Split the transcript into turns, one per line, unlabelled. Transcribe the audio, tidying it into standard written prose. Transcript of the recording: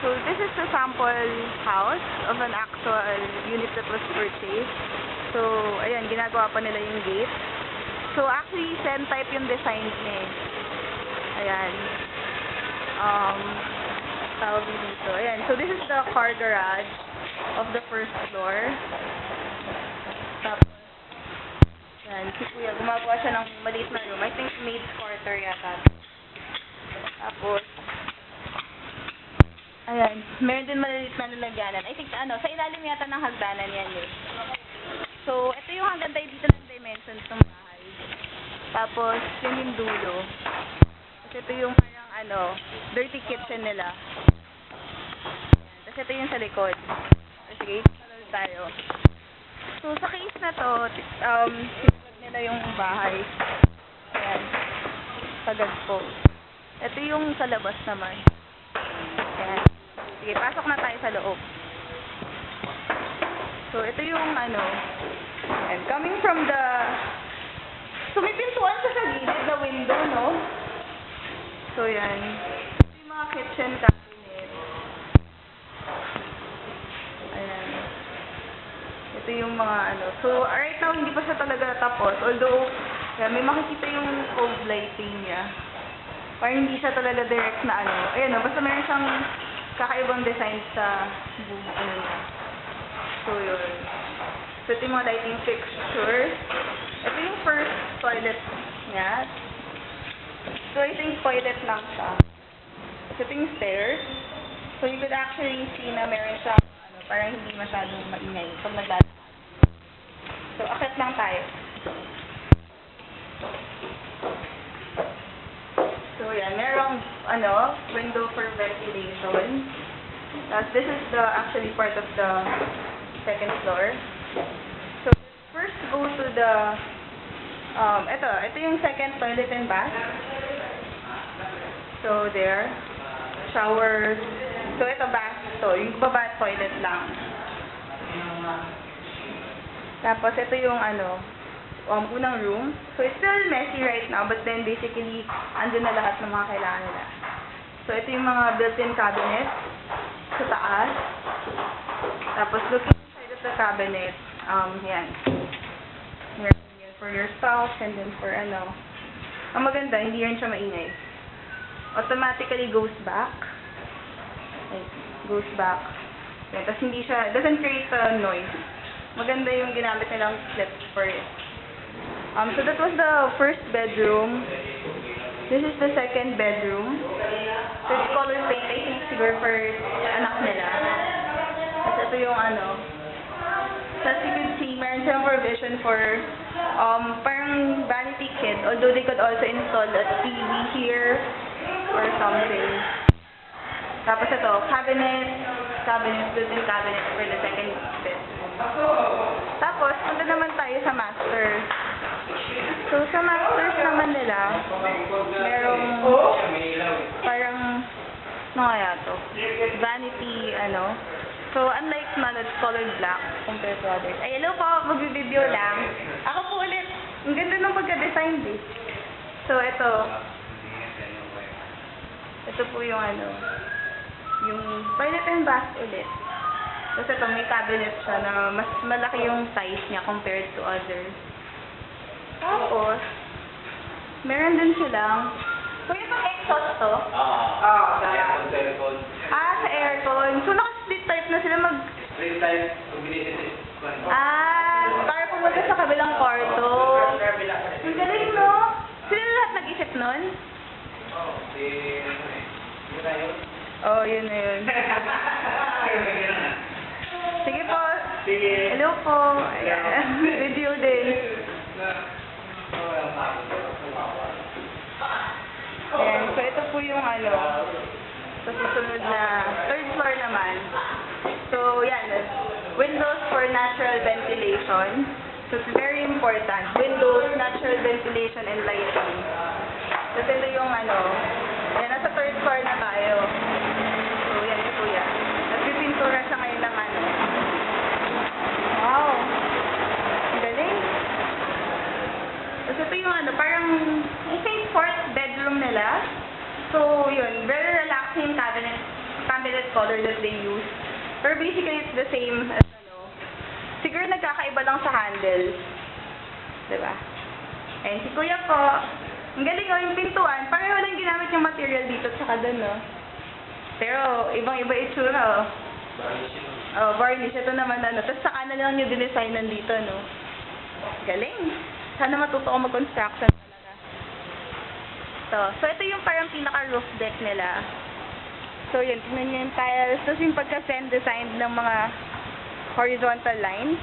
So this is the sample house of an actual unit that was purchased. So, ayan, ginagawa pa nila yung gate. So, actually, Zen type yung design niya eh. Ayan. Tawag dito. Ayan. So, this is the car garage of the first floor. Tapos, ayan, si Kuya, gumagawa siya ng maliit na room. I think maid's quarter yata. Tapos, ayan, meron din maliit na lalagyanan. I think, sa ilalim yata ng hagdanan yan eh. So, ito yung hanggang tayo dito ng dimensions ng bahay. Tapos, yun yung dulo. Tapos, ito yung parang, dirty kitchen nila. Ayan. Tapos, ito yung sa likod. So, sige, tuloy tayo. So, sa case na to, sinagad nila yung bahay. Ayan. Sagad po. Ito yung sa labas naman. Ayan. Sige, pasok na tayo sa loob. So, ito yung and coming from the, so may pintuan sa gilid na window, no? So, yan. Ito yung mga kitchen cabinet. Ayan. Ito yung mga So, right now, hindi pa siya talaga tapos. Although, yan, may makikita yung cove lighting niya. Parang hindi siya talaga direct na Ayan, basta meron siyang kakaibang design sa niya. So, yun. So, ito yung mga lighting fixtures. Ito yung first toilet niya. So, I think toilet lang siya. So, ito yung stairs. So, you could actually see na meron siyang, parang hindi masyadong maingay pag naglalakad. So, akit lang tayo. So, yan. Merong, window for ventilation. Tapos, this is the, actually, part of the second floor. So, first go to the, ito yung second toilet and bath. So, there. Shower. So, ito bath to. Yung baba toilet lang. Tapos, ito yung, unang room. So, it's still messy right now, but then, basically, andun na lahat ng mga kailangan nila. So, ito yung mga built-in cabinet sa taas. Tapos, looking the cabinet, yan. Meron yun for your spouse, and then for ang maganda, hindi rin siya maingay. Automatically goes back. Like, goes back. Yan. Tapos hindi siya, doesn't create a noise. Maganda yung ginamit nilang clips for it. So that was the first bedroom. This is the second bedroom. So it's color paint, I think siguro for anak nila. Tapos ito yung So as you can see, meron silang provision for parang vanity kit, although they could also install a TV here or something. Tapos ito, cabinet, built-in cabinet for the second bedroom. Tapos, punta naman tayo sa master. So sa masters naman nila, merong parang, vanity, So, unlike man, it's colored black compared to others. Ay, hello po, mag-video lang. Ako po ulit. Ang ganda ng pagka-design eh. So, ito. Ito po yung yung toilet and bath ulit. Tapos ito, may cabinet siya na mas malaki yung size niya compared to others. Tapos, meron din silang, so itong exhaust to?
Sa aircon.
Sa aircon. So, naka-split type na sila
Split type, combination.
Para pumunta sa kabilang kwarto. Ang galing, no? Sila lahat nag-isip nun? Yun na yun. Sige po.
Sige.
Hello po. Ayan. Video din. Ayan. So, ito po yung sa susunod na third floor naman. So, yan. Windows for natural ventilation. So, it's very important. Windows, natural ventilation, and lighting. Tapos ito yung yan, nasa third floor na tayo. So, yan ito po yan. Tapos yung pintura siya ngayon ng Wow! Ang galing. Tapos ito yung parang, I think, fourth bedroom nila. So, yun, very relaxing cabinet candidate color that they use. Pero basically, it's the same as ano. Siguro nagkakaiba lang sa handle. Diba? And si Kuya po, ang galing o, yung pintuan, pareho lang ginamit yung material dito at saka dun, no? Pero, ibang-iba itsura, oh.
Varnish yun.
Oh, varnish. Ito naman, ano. Tapos saka na lang yung dinesignan dito, no? Galing. Sana matuto ko mag-construction talaga. So, ito yung parang pinaka-roof deck nila. So, yun. Tingnan nyo yung tiles. Tapos yung pagka-send design ng mga horizontal lines.